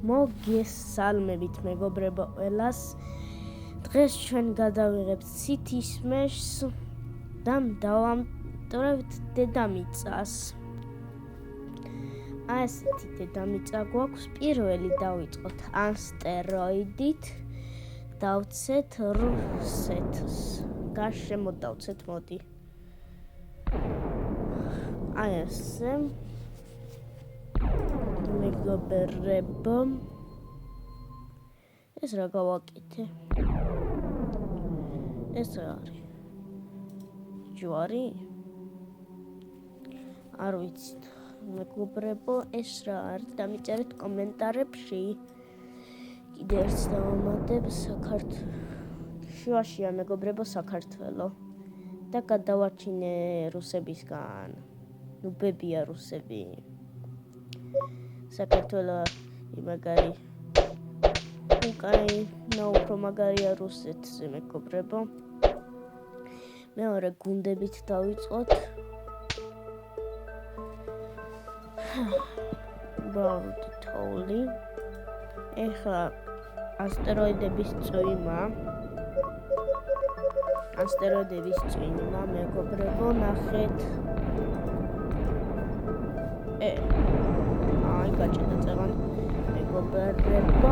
მოგესალმებით მეგობრებო ყველას. დღეს ჩვენ გადავიღებთ სითისმეშს და დავამტვრევთ დედამიწას. ასეთი დედამიწა გვაქვს. პირველი დავიწყოთ ასტეროიდით. დავცეთ რუსეთს. გარშემო დავცეთ, მოდი. აი ასე. მეგობრებო, ეს რა გავაკეთე? ეს რა არის? ჯვარი? არ ვიცით. მეგობრებო, ეს რა არის? დამიწერეთ კომენტარებში. კიდე ერთს დავამატებ შუაშია მეგობრებო საქართველო და გადავარჩინე რუსებისგან. ნუბებია რუსები. საქართველო იმაგარი უკრაინა უფრო მაგარია რუსეთზე მეგობრებო. მეორე გუნდებით დავიწყოთ. ბაუტოლი. ეხლა ასტეროიდების წვიმა მეგობრებო, ნახეთ. აი გაჭედა წევანი მეგობრებო.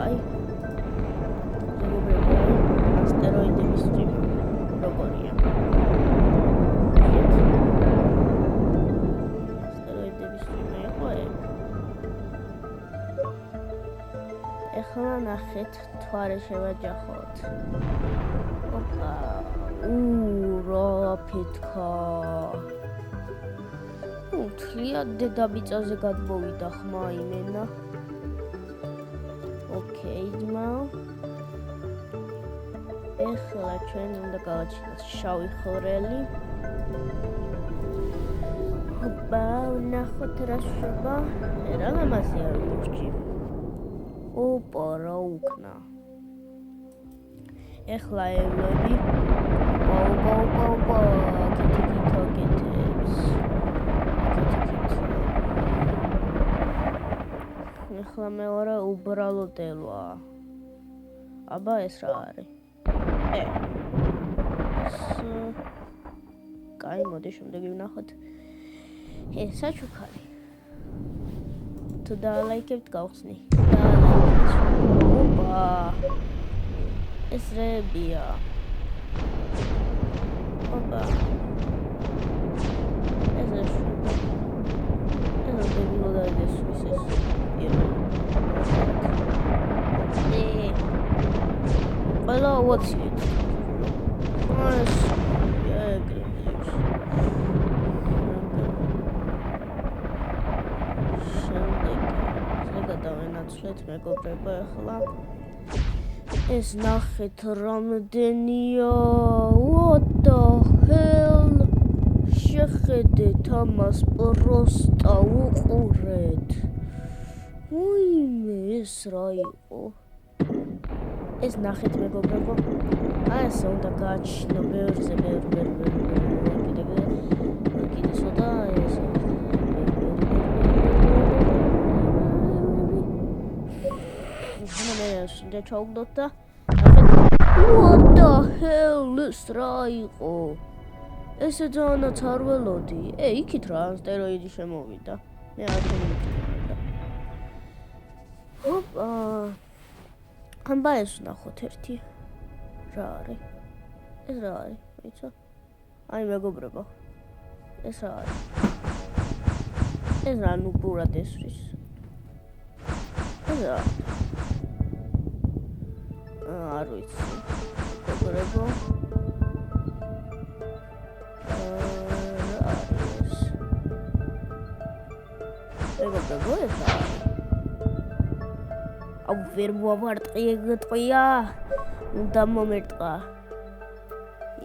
აი მეგობრებო, ასტეროიდების წვიმა როგორია? ასტეროიდების წვიმა იყო ეხლა ნახეთ, თვარე შევაჯახოთ. ოპა, რა ფეთქა. თლია დედამიწაზე გადმოვიდა ხმა იმენა. ოკეი, ძმაო. ეხლა ჩვენ უნდა გავაჩინოთ შავი ხვრელი. ოპა, ნახოთ რა შევა. რა ლამაზია ლურჯი. ოპა, რა უკნა. ეხლა ელები. ოპა, კეთებს. ეხლა მეორე უბრალო დელვა. აბა ეს რა არის? კაი, მოდი შემდეგი ვნახოთ. საჩუქარი. თუ დაალაიქებთ გავხსნი. ოპა. ეს რებია. ოპა. ეს დებილოდა ეს ყველა ვაცით. დავენაცვლეთ მეგობრებო ეხლა. ეს ნახეთ რამდენია. What the hell? შეხედეთ ამას პროსტა უყურეთ. უიმე, ეს რა იყო? ეს ნახეთ მეგობრებო. აი ესე უნდა გააჩინო ბევრზე. კიდე ცოტა ეს. მე შევიდა ჩაუგდოთ და ნახეთ. What the hell? ეს რა იყო? ესე ძალიანაც არ ველოდი. იქით რა ასტეროიდი შემოვიდა. მე არ შემოვიდა. ოპა. ამბა ეს ვნახოთ ერთი. რა არის? ეს რა არის? ვიცი. აი მეგობრებო. ეს რა არის? ეს რა ნუბურად ესვრის. ეს რა? არ ვიცი. მეგობრებო. მეგობრებო, ეს რა არის? აუ ვერ მოვარტყი ეგეთყია. უნდა მომერტყა.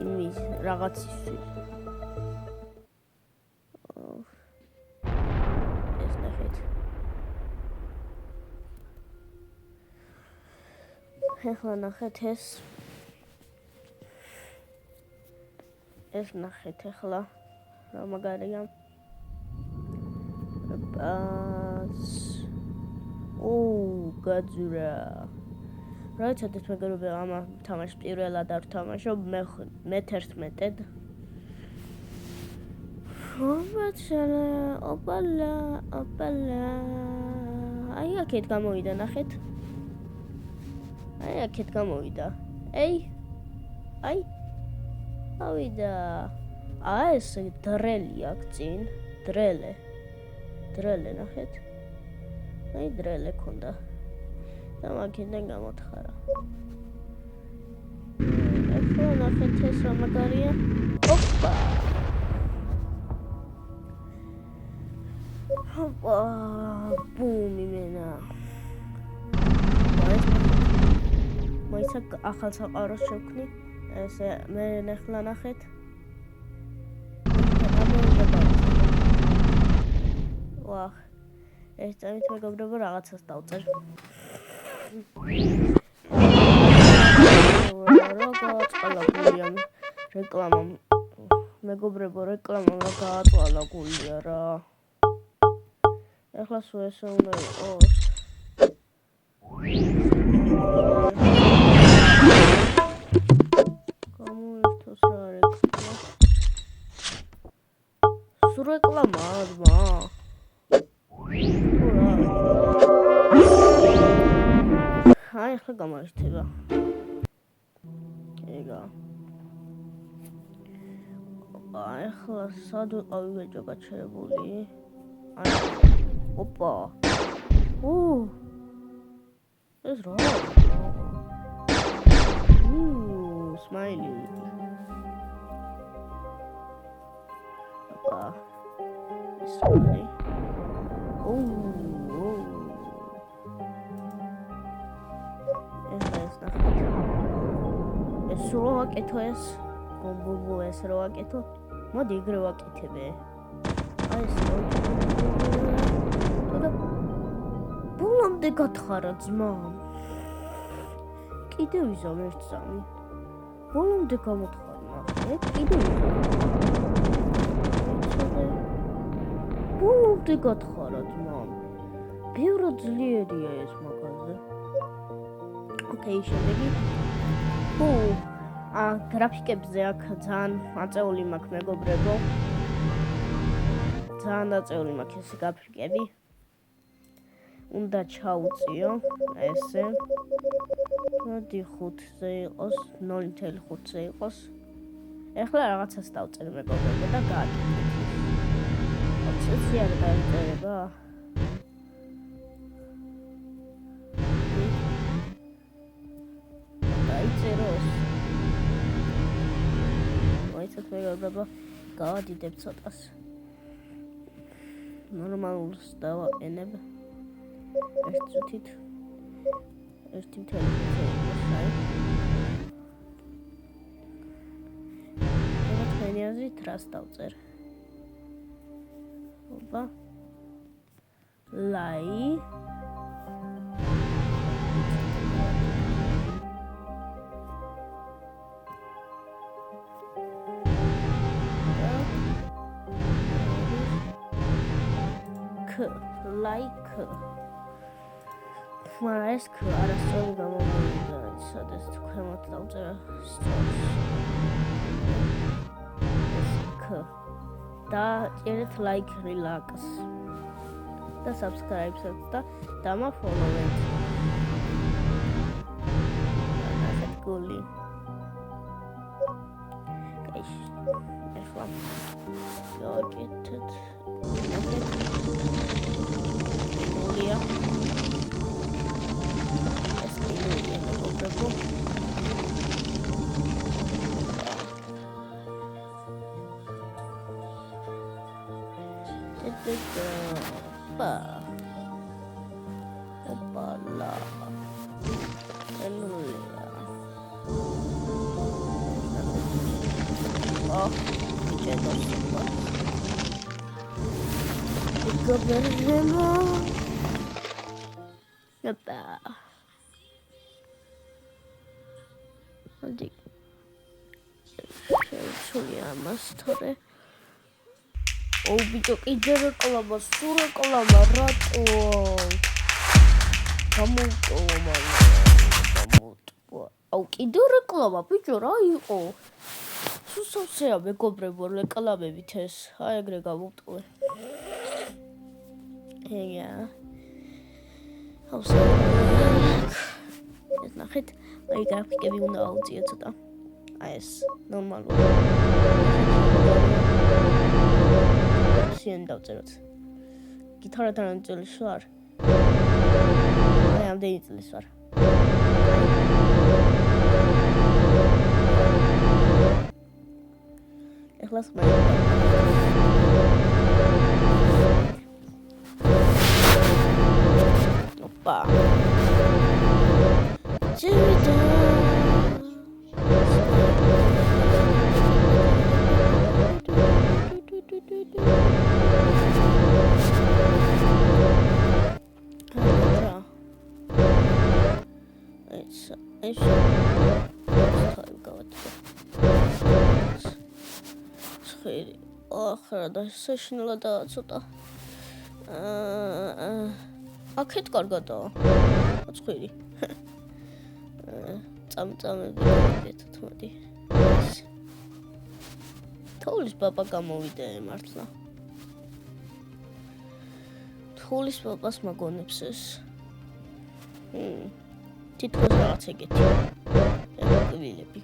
იმის რაღაცისთვის. ეს ნახეთ. ეხლა ნახეთ ეს. ეს ნახეთ ეხლა. რა მაგარია. გაძურა. როდესაც მეგობრებო ამ თამაშს პირველად არ ვთამაშობ, მე-11-ად. ოპალა. აი აქეთ გამოვიდა, ნახეთ. აი აქეთ გამოვიდა. აი. ავიდა. ეს დრელი აქ წინ. დრელე ნახეთ. აი დრელე ქონდა. და მაგიდან გამოთხარა. ახლა ნახეთ ეს რა მაგარია. ოპა. ბუმ იმენა. მოიცაკ ახალ საყაროს შევქნი. ესე მე ახლა ნახეთ. ვახ. ეს წამით მეგობრებო რაღაცას დავწერ. გააწყალაგულია რეკლამა. მეგობრებო რეკლამა რა გააწყალაგულია რა. ახლა სულ ესე უნდა იყოს. გამოერთოს რა რეკლამა. სულ რეკლამა ძმა. აი ახლა გამოიხდება. ეგა. აი ახლა სად ვიყავი ბეჭო გაჩერებული? აი ოპა. ეს რა? სმაილი. ოპა. სმაილი. ეს რა ვაკეთო ეს? ბომბო ეს რა ვაკეთო? მოდი ეგრე ვაკეთებე. აი ეს რა. ბოლომდე გათხარა ძმა. კიდევ ვიზამ ერთ სამი. ბოლომდე გამოთხარა. კიდევ ბოლომდე გათხარა ძმა. ბევრად ძლიერია ეს მაგაზე. ოკეი, შემდეგი. გრაფიკებზე აქ ძალიან აწეული მაქვს მეგობრებო. ძალიან აწეული მაქვს ეს გრაფიკები. უნდა ჩაუწიო ესე. მოდი 5-ზე იყოს, 0.5-ზე იყოს. ეხლა რაღაცას დავწერ მეგობრებო და გააკეთებ. ოცი არ დაიწერება. დაიწეროს. მოიცათ მეგობრებო, გავადიდებ ცოტას. ნორმალურს დავაყენებ. ერთ წუთით. 1.5 თქვენი აზრით რას დავწერ? ოპა. ლაი. like მაგრამ ეს არასწორი გამომივიდა სადაც ქვემოთ დავწერა და წერეთ like relax და subscribe-საც და დამაფოლოვეთ ნახეთ გული კაიში ახლა გავაკეთეთ Julia. Es geht Julia no poco. Opa la. Julia. Oh, ya no sé más. Governement. Opa. Andi. Julia mastore. Oh, bicho, idea reklama, su reklama, rato. Kamu აუ, კიდევ რეკლამა, ბიჭო, რა იყო? სუსავსეა მეგობრებო, რეკლამებით ეს. აი ეგრე გამოვტოვე. ეს ნახეთ, აი გრაფიკები უნდა აუწიო ცოტა. აი ეს ნორმალურად. შენ დავწეროთ. გიტარათან ამ წელს ვარ. აი ამდენი წელს ვარ. ეხლა სმაილი. ოპა. ჯერიდა. და საშინელადაა ცოტა. აქეთ კარგადაა. აცხვირი. წამწამები გეთთმოდი. თოვლის პაპა გამოვიდა მართლა. თოვლის პაპას მაგონებს ეს. თითქოს რაღაც ეგეთი. ეკვილები.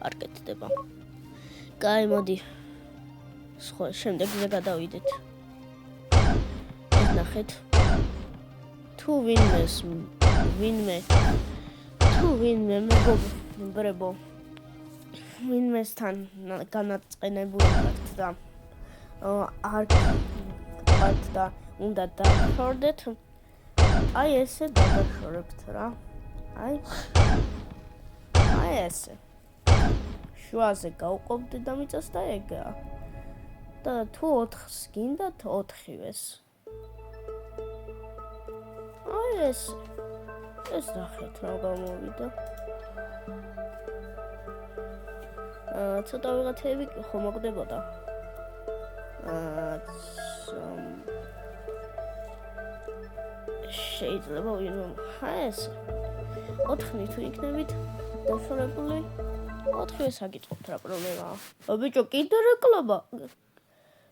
არ კეთდება. კაი, მოდი. სხვა შემდეგზე გადავიდეთ. ნახეთ. თუ ვინმე მეგობრებო ვინმესთან განაწყენებული ხართ და არ გყავთ და უნდა დაგშორდეთ, აი ესე დაგაშორებთ რა. აი ესე. შუაზე გავყოფდე და მიწას და ეგაა. და თუ 4-ს გინდათ 4-ვეს. აი ეს ნახეთ რა გამოვიდა. ცოტა ვიღაცები ხო მოგდებოდა. შეიძლება ვინმე ეს 4 თუ იქნებით დაშორებული 4-ვეს აგიწყობთ რა პრობლემაა. ბიჭო, კიდე რეკლამა.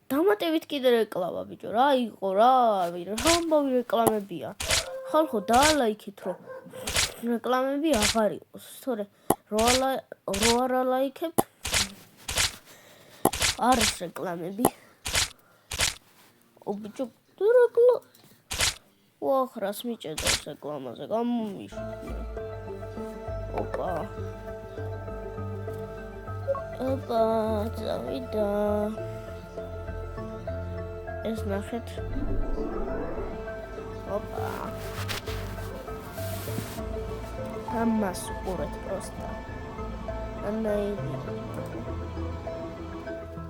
დამატებით კიდე რეკლამა, ბიჭო, რა იყო რა? ამბავი რეკლამებია. ხალხო დაალაიქეთ რომ რეკლამები აღარ იყოს. თორე რო არ ალაიქებთ არის რეკლამები. ბიჭო, რეკლამა. ვახ, რას მიჭედავს რეკლამაზე? გამომიშვი. ოპა, წავიდა. ეს ნახეთ. ოპა. ამას უყურეთ პროსტა. ანაირი.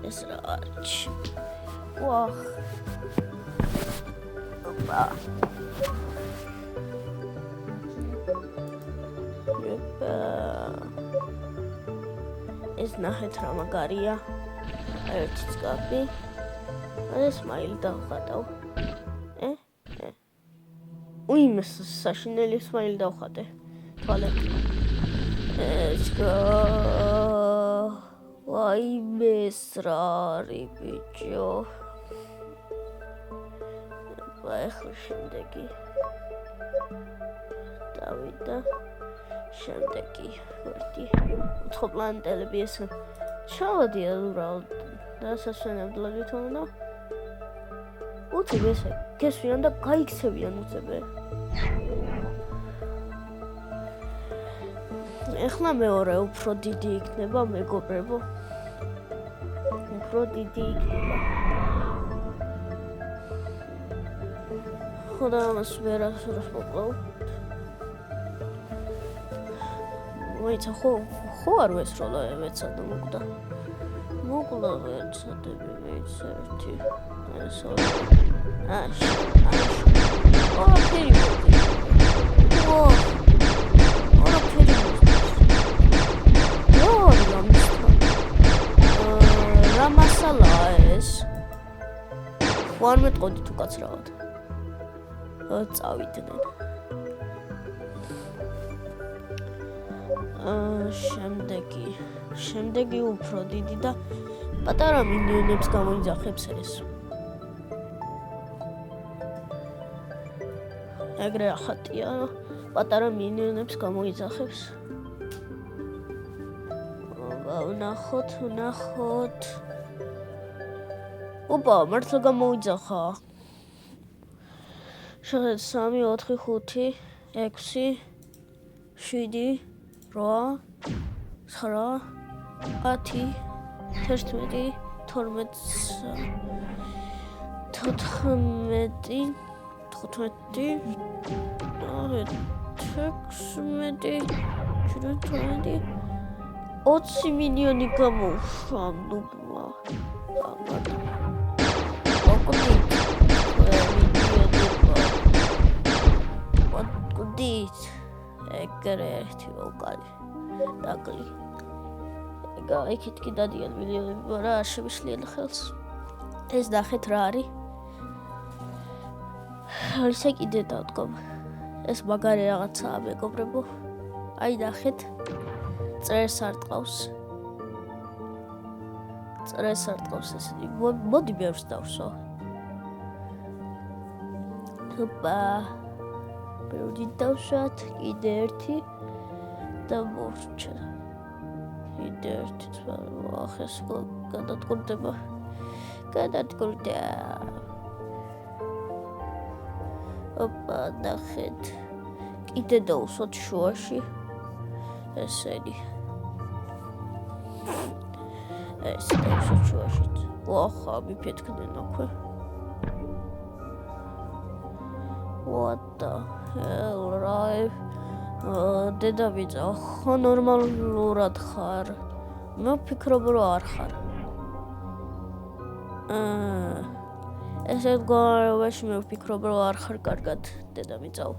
ეს რა არის? ვახ. ოპა. ეს ნახეთ რა მაგარია. ერთი წკაპი. ეს მაილი დავხატავ. უიმეს საშინელი სმაილი დავხატე. თვალები. ვაიმეს რა არის ბიჭო. ახლა შემდეგი. დავიდა. შემდეგი. ვერდი. უცხოპლანეტელები ეს ჩავადიან უბრალოდ დასასვენებლად თქო. უცებ ესე გესვიან და გაიქცევიან უცებე. ეხლა მეორე უფრო დიდი იქნება მეგობრებო. უფრო დიდი იქნება. ხოდა ამას ვერას მოყავ. მოიცა ხო არ ვესროლა ეცად მოკდა. მოკლა ვეცადები მეცერთი. ეს ორი. აში. ო, ფერი. ო. რამასალა ეს. ვარ მეტყოდი თუ კაცრავად. წავიდნენ. შემდეგი უფრო დიდი და პატარა მინიონებს გამოიძახებს ეს. ეგრე ახატია, პატარა მინიონებს გამოიძახებს. ვნახოთ. ოპა, მართლა გამოიძახა. შევხედეთ 3, 4, 5, 6, 7, 8, 9, 10, 11, 12, 14, 15, 16, 17, 20 მინიონი გამოუშვა ნუბმა. What ეგრე ერთი ვოკალი დაკლი. ეგა იქით კი დადიან მილიონები, რა არ შემიშლიან ხელს. ეს ნახეთ რა არის. ისე კიდე დავდგომ. ეს მაგარი რაღაცაა მეგობრებო. აი ნახეთ. წერს არ ტყავს ესეთი. მოდი ბევრს დავსვა. ოპა. ბევრი დავსვათ, კიდე ერთი და მოვჭა. კიდე ერთი ახეს გადადგურდება. ოპა, ნახეთ. კიდე დავსვათ შუაში. ესენი. ეს დავსვათ შუაში. ვახა, მიფეთქდნენ აქვე. What the hell, right? დედავიძა, ხო ნორმალურად ხარ? მე ვფიქრობ, რომ არ ხარ. ესე გვაროვაში მე ვფიქრობ, რომ არ ხარ კარგად, დედავიძაო.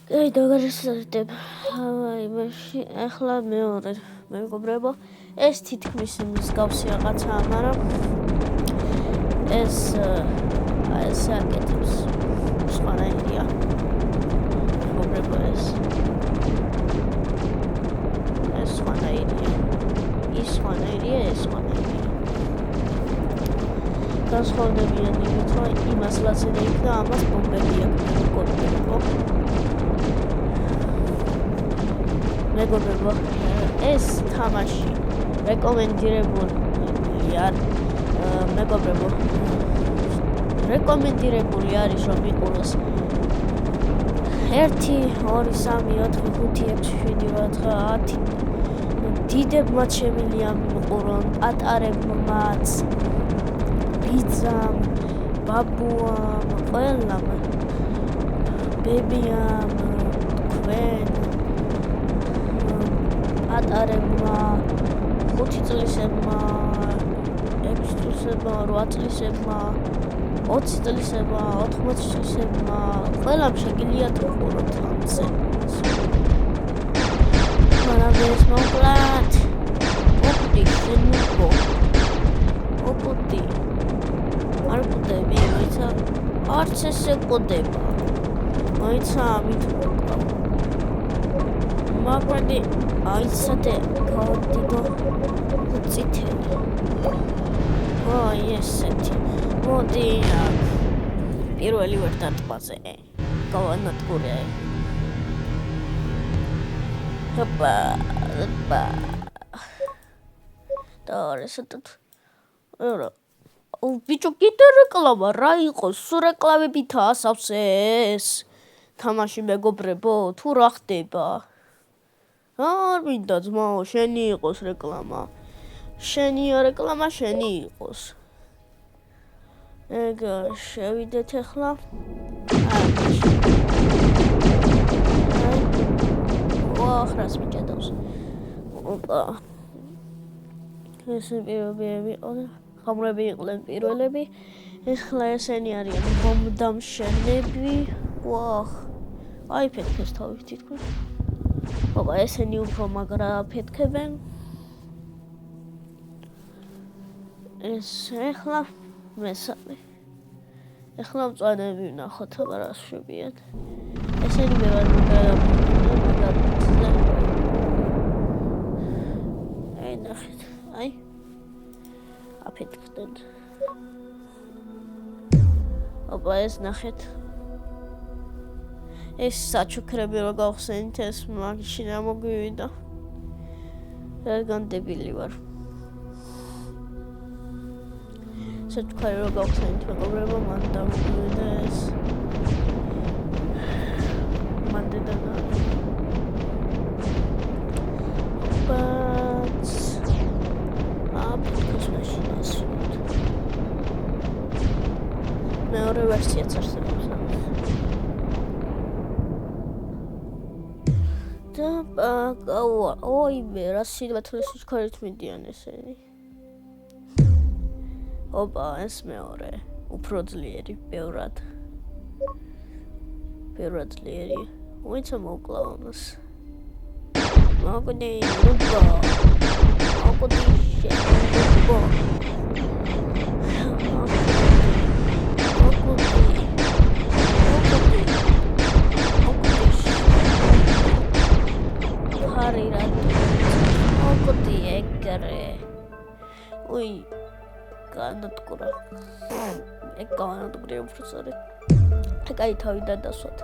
აი, დაგარესტარტებ. აი, მაშინ ახლა მეორე მეგობრებო, ეს თითქმის მსგავსი რაღაცაა, მაგრამ ეს აკეთებს სხვანაირია. მეგობრებო, ეს სხვანაირია. ის სხვანაირია. განსხვავდებიან იმით, რომ იმას ლაზერი და ამას ბომბები აქვს, მეგობრებო. ეს თამაში რეკომენდირებული არ მეგობრებო. რეკომენდირებული არის რომ იყუროს 1, 2, 3, 4, 5, 6, 7, 8, 10 დიდებმაც შემიძლია მიყურონ, პატარებმაც, ბიძამ, ბაბუამ, ყველამ, ბებიამ, თქვენ, პატარებმა, 5 წლისებმა, 6 წლისებმა, 8 წლისებმა, 20 წლისებმა, 80 წლისებმა, ყველამ შეგიძლიათ უყუროთ ამზე. მაგრამ ეს მოკლედ ოპტი შენუბო. ოპტი. არ გუდები, მოიცა. არც ესე გუდება. მოიცა ამით მოკლედ. მაგრამ აიცადე გავდიგო წითელი. აი ესეთი. მოდი პირველი ვარ დატბაზე. გავანადგურე. ოპა. და ესეთად. არა. ბიჭო, კიდე რეკლამა რა იყოს? სულ რეკლამებით ასავს ეს. თამაში მეგობრებო, თუ რა ხდება? არ მინდა ძმაო, შენი იყოს რეკლამა. შენია რეკლამა, შენი იყოს. ეგა შევიდეთ ახლა. ახრას მიჭედავს. ოპა. ეს პირველი ხამრები იყვნენ პირველები. ახლა ესენი არიან ბომბდამშენები. ვახ. აი ფეთქეს თავი თითქოს. ოპა, ესენი უფრო მაგრა ფეთქებენ. ეს ახლა მესამე. ახლა მწვანეები ვნახოთ, რა შვებიან. ესენი მე ვარ მაგარაფეთქებენ, აი ნახეთ. აი. აფეთქდეთ. ოპა ეს ნახეთ. ეს საჩუქრები რო გავხსენით ეს მაშინ ამოგვივიდა. რადგან დებილი ვარ. საჩუქარი რო გავხსენით მეგობრებო მან დამოვიდა ეს. მანდედანა. ბაც. აფეთქოს მაშინას. მეორე ვერსიაც არსებობს. ოიმე რა სილვეთრეს ჩქარით მიდიან ესენი. ოპა ეს მეორე უფრო ძლიერი ბევრად ძლიერი ვინც მოკლავს მაგნი ოპა ой, განადგურა. ეგ განადგურა უბრალოდ. აკაი თავი დადასვათ.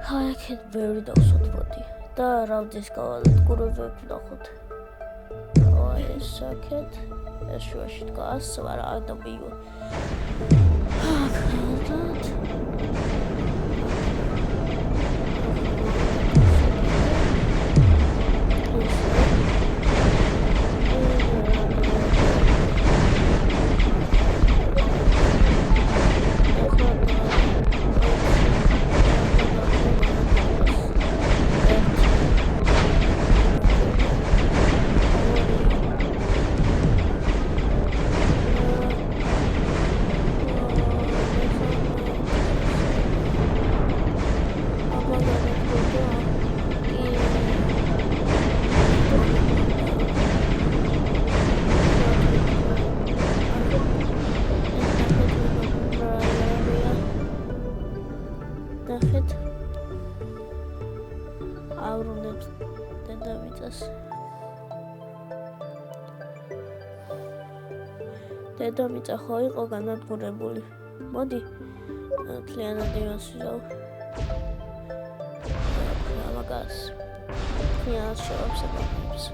აი, აქეთ ბევრი დავსვათ მოდი. და რავდის განადგურებებ ნახოთ. აი, ეს აქეთ. ეს შუაში დგას, არა ადამიანო. ნახეთ. ავრუნებს დედამიწას. დედამიწა ხო იყო განადგურებული. მოდი მთლიანად ივასვიძავ. ამაგას. მთლიანად შევაფსებებს.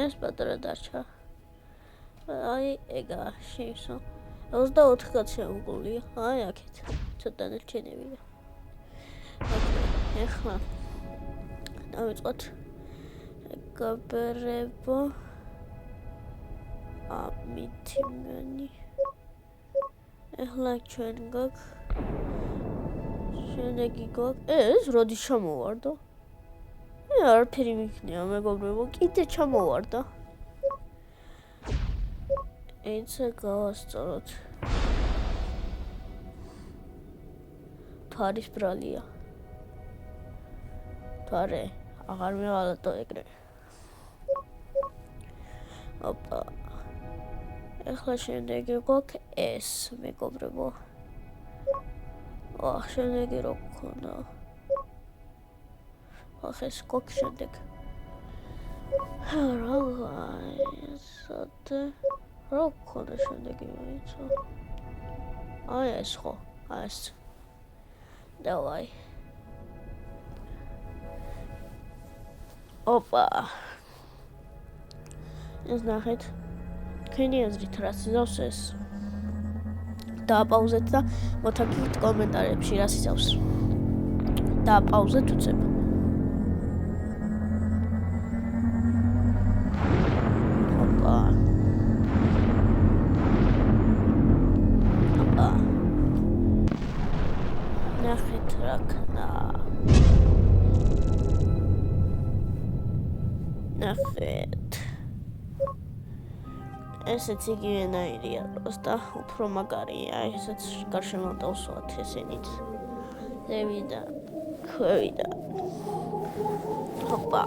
ეს პატარა დარჩა. აი ეგა შეისო. 24 კაცი უგულია. აი აქეთ. ცოტა ნერჩენებია. ეხლა დავიწყოთ. გაბერებო. ამითიმენი. ეხლა ჩვენ გაკ შემდეგი გვაქვს ეს როდის ჩამოვარდა? არაფერი მიქნია მეგობრებო, კიდე ჩამოვარდა. ეცე გავასწოროთ. თარის ბრალია. თარე, აღარ მეღალატო ეგრე. ოპა. ეხლა შემდეგი გვაქვს ეს მეგობრებო. შემდეგი რო გქონდა. ეს გვაქვს შემდეგ. რა გქონდა შემდეგი ვიცი. აი ეს ხო, ეს. დავაი. ოპა. ეს ნახეთ. თქვენი აზრით რა სიზავს ეს? დააპაუზეთ და მოთაგით კომენტარებში რა სიზავს. დააპაუზეთ უცებ. ოპა. ნახეთ რა ქნა. ნახეთ. ესეც იგივენაირია, просто უფრო მაგარია, ესეც გარშემო დავსვათ ესენიც. ზევი და ქვევი და Hoppa.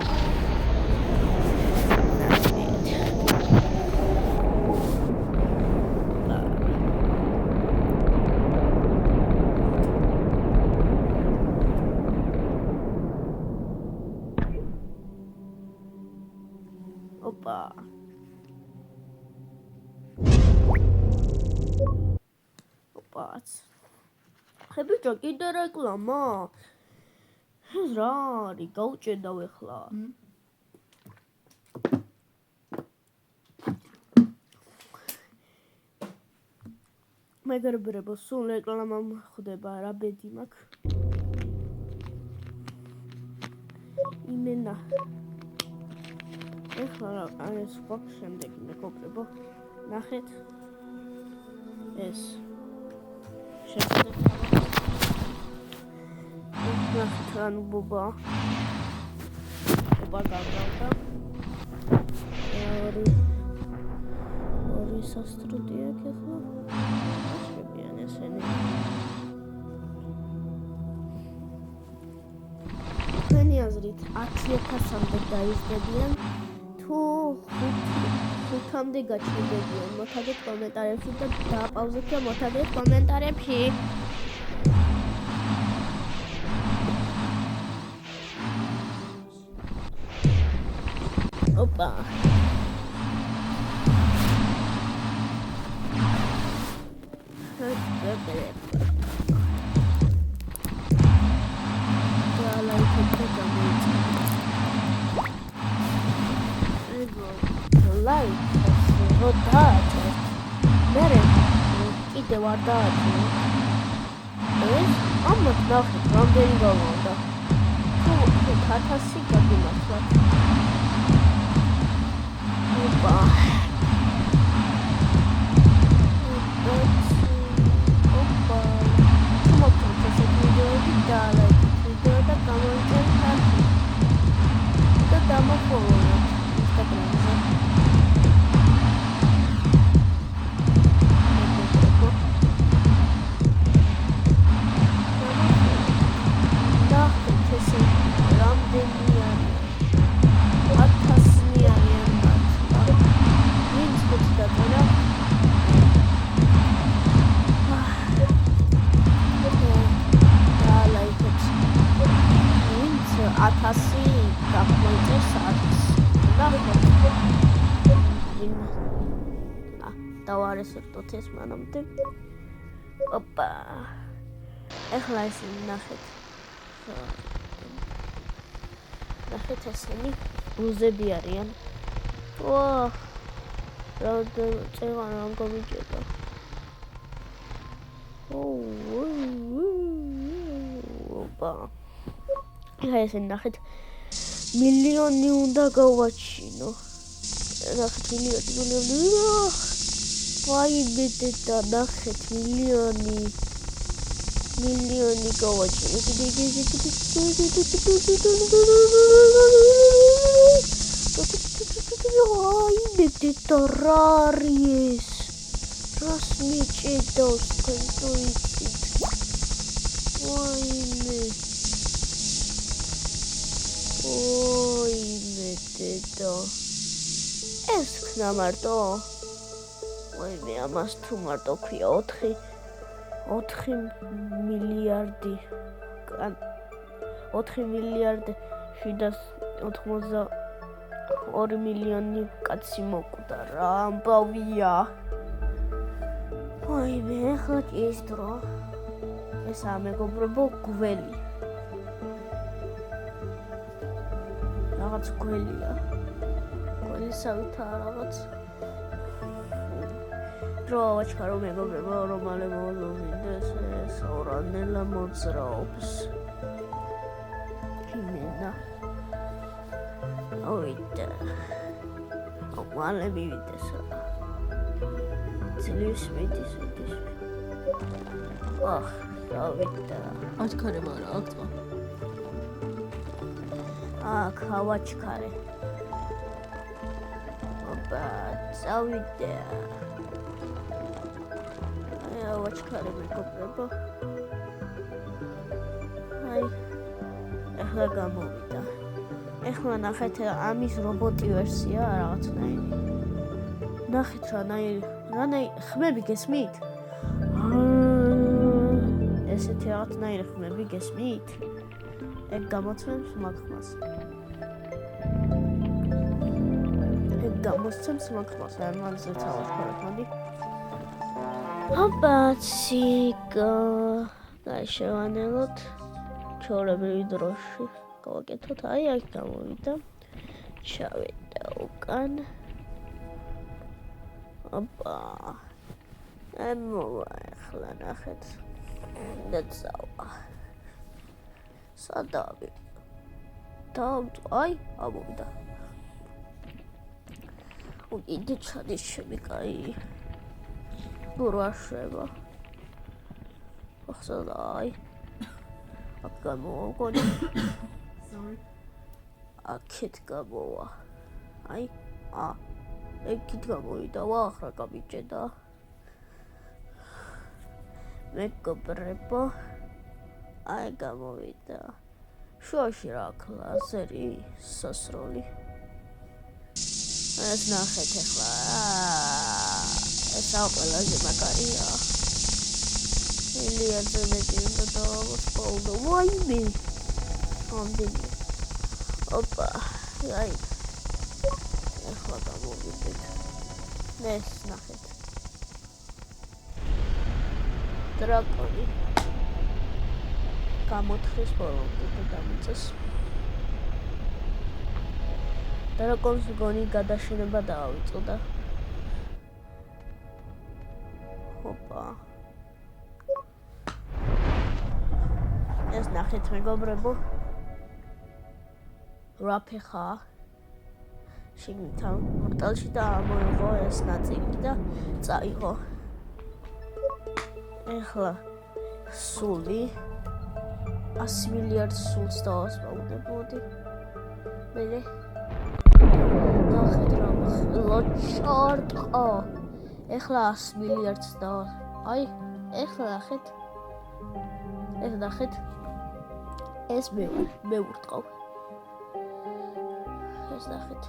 Hoppa. ხებიჭო, კიდე რეკლამა. ეს რა არის? გაუჭედავ ეხლა. მეგობრებო, სულ რეკლამა ხდება, რა ბედი მაქვს. იმენა. ეხლა ეს გვაქვს შემდეგი მეგობრებო. ნახეთ. ეს შეგვიძლია ნახეთ რა ბობა გავდა ორი სასტრუდი აქვს ახლა აშვებიან ესენი თქვენი აზრით 10,000-მდე დაიზრდებიან თუ 5-მდე გაჩნდებიან მოთადეთ კომენტარებში და დააპაუზეთ და მოთადეთ კომენტარებში Opa. კიდე ვარ დააჭირე. ეს ამათ ნახეთ, რამდენი გავამდა. თუ 1000 გაგიმართლათ. Opa. Opa. Como que você video da like video da câmera tá. Então dá uma follow no Instagram. დავარესერტოთ ეს მანამდე. ოპა. ეხლა ისინი ნახეთ. ნახეთ ესენი ბუზები არიან. ვა. რა წევანა ამ გამიჭედა. ოპა. ეხლა ესენი ნახეთ. მილიონი უნდა გავაჩინო. ნახეთ მილიონი. ვაი ბედეთა ნახეთ მილიონი გავაჩინე. ვაი ბედეთა რა არის რას მიჭედავს თქვენო იცით ვაიმე დედა ეს ხნა მარტო ვაიმე ამას თუ მარტო ქვია 4 მილიარდი 4 მილიარდი 782 მილიონი კაცი მოკვდა რა ამბავია ვაიმე ახლა კი ეს დრო ესაა მეგობრებო გველი რაღაც გველია გველისავითა რაღაც დრო ვაჩქარო მეგობრებო რომალე მოვიდეს ეს ორანელა მოძრაობს იმენა ოიტა მალე მივიდეს რა ძლივს მიდის აჰ დავიდა აჩქარე მარა აქ წვა აქ ავაჩქარე ოპა წავიდე ავაჩქარე მეგობრებო აი ახლა გამოვიდა ეხლა ნახეთ ამის რობოტი ვერსია რაღაცნაირი. ნახეთ რანაირი ხმები გესმით? ესეთი რაღაცნაირი ხმები გესმით? ეგ გამოცემს მაგხმას. არ მანძილს ავაშქარებ, მოდი. აბაციკა. გაიშევანელოთ. ჩვეულებრივი დროში. გავაკეთოთ, აი აქ გამოვიდა. ჩავედა უკან. აბა. მოვა ახლა ნახეთ. დაწავა. სადავი. აი, ამოვიდა. უკიდე ჩადის შემიკაი. გურვაშება. ახსოვდა. აქ გამოვაგონი. აქეთ გამოვა. აი, ეგით გამოვიდა, ახლა გამიჭედა. მეგობრებო, აი გამოვიდა. შუაში რა აქვს ლაზერი, სასროლი. ეს ნახეთ ახლა. ეს ყველაზე მაგარია. მილიარდზე მეტი უნდა დავასპაუდო. ვაიმე. ამდენი. ოპა, აი. ახლა გამოვიდეთ. ეს ნახეთ. დრაკონი. გამოთხრის ბოლომდე დამიწეს. დრაკონს გონი გადაშენება დაავიწოდა. ოპა. ეს ნახეთ მეგობრებო. რა ფეხა? შიგნითა პორტალში დაამოიღო ეს ნაწილი და წაიღო. ეხლა სული 100 მილიარდ სულს დავასპაუდებოდი. მე ნახეთ რა ლოჩარტყო. ეხლა 100 მილიარდს აი, ეხლა ნახეთ. ეს ნახეთ. ეს მე ვურტყავ. ეს ნახეთ.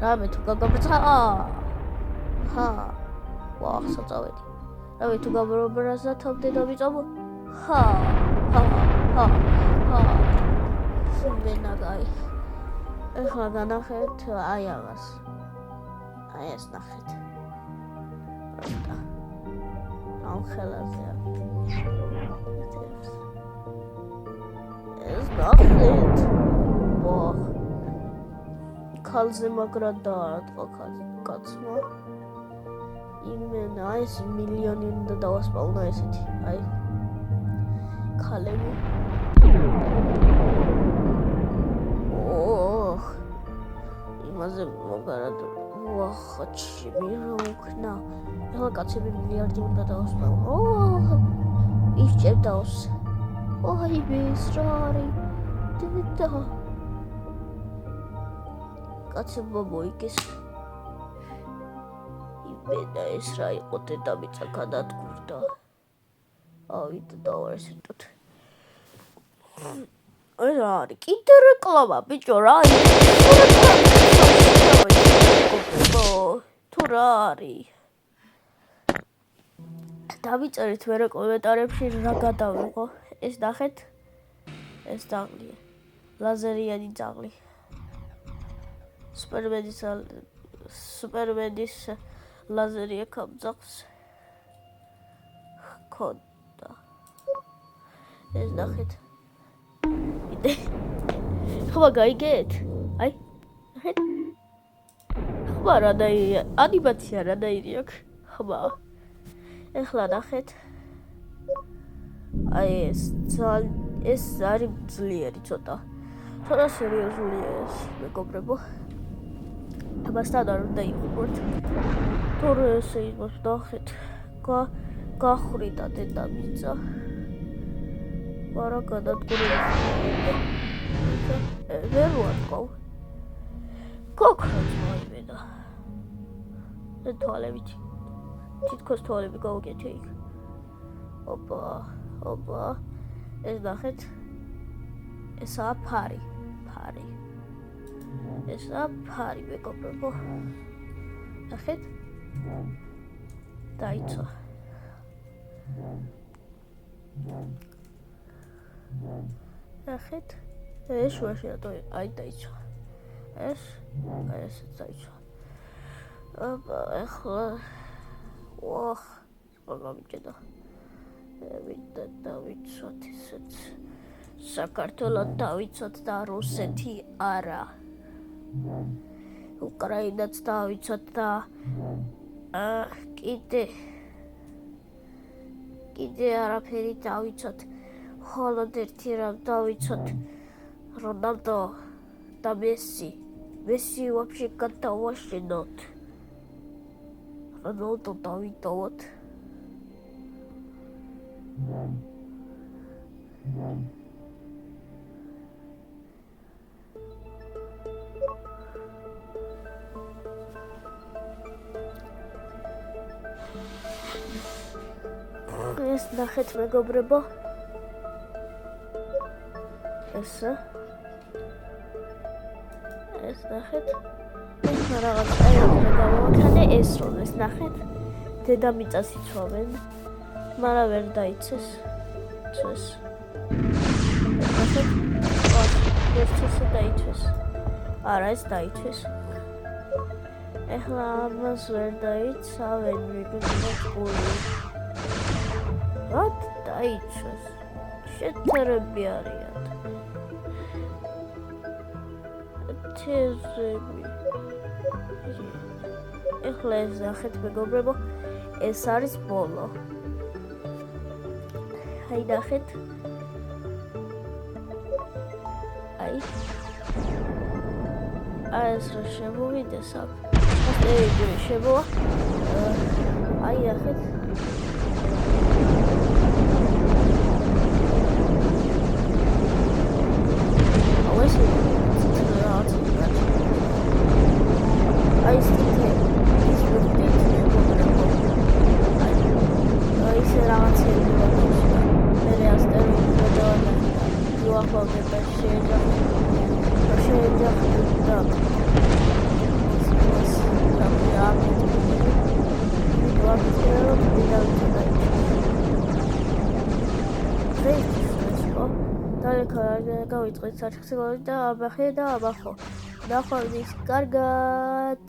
რამე თუ გაგაბრცა? ვახ, საწავედი. რამე თუ გაბრობრაზა თავდე დავიწამო? მენაგაი. ეხლა განახეთ აი ამას. აი ეს ნახეთ. ამ ხელაზეა. ეს ნახეთ. ქალზე მაგრად დაარტყა კაცმა. იმენა ეს მილიონი უნდა დავასპაუნა ესეთი. აი. ქალები. იმაზე მაგრად ვახაჩი მიროქნა. ეხლა კაცები მილიარდი უნდა დავასპაუნა. ისჭებდავს. ოი ბესრარი. დედა. კაცებმა მოიგეს. იმენა ეს რა იყო დედამიწა გადადგურდა. ავით დავარესტოთ. აი რა არის? კიდე რეკლამა ბიჭო რა არის? თუ რა არის? დავიწერეთ მერე კომენტარებში რა გადავიღო. ეს ნახეთ. ეს ძაღლია. ლაზერიანი ძაღლი. სუპერმენის ლაზერი ეკამძახს. ხონდა. ეს ნახეთ. ხმა გაიგეთ? აი, ნახეთ. ხმა რანაირია, ანიმაცია რანაირი აქვს? ხმა. ეხლა ნახეთ. აი ეს არის ძლიერი ცოტა. ცოტა სერიოზულია ეს, მეგობრებო. ამასთან არ უნდა იყუროთ. თორე ესე იმას ნახეთ. გახრიდა დედამიწა. ვარა გადადგურდა. ვერ ვარყავ. გოქროც მოიმედა. თვალებით. თითქოს თვალები გავუკეთე იქ. ოპა. ეს ნახეთ. ესაა ფარი. ესაა ფარი, მეგობრებო. ნახეთ. დაიცვა. ნახეთ. ეს შუაში რატო აი დაიცვა. ეს დაიცვა. ეხლა გამიჭედა. დავიცვათ ისეთ. საქართველოს დავიცვათ და რუსეთი არა. უკრაინაც დავიცვათ და კიდე არაფერი დავიცვათ. მხოლოდ ერთი რამ დავიცვათ. რონალდო და მესი. მესი ვაფშე გადავაშენოთ. რონალდო დავიტოვოთ. ეს ნახეთ მეგობრებო. ეს ნახეთ. ეხლა რაღაც გამოვაქანე ეს რომ ეს ნახეთ. დედამიწას იცვავენ. მაგრამ ვერ დაიცეს. ეს ნახეთ. ეს დაიცეს. არა ეს დაიცეს. ეხლა ამას ვერ დაიცავენ მეგობრებო გული. What დაიცეს? შეთერები არიან. თეზები. ეხლა ეს ნახეთ მეგობრებო, ეს არის ბოლო. აი ნახეთ. აი ეს რა შემოვიდეს აქ. ეს შემოვა. აი ნახეთ. გავიწყეთ საჩხერცლოვანი და აბახე და აბახო. ნახვამდის კარგად.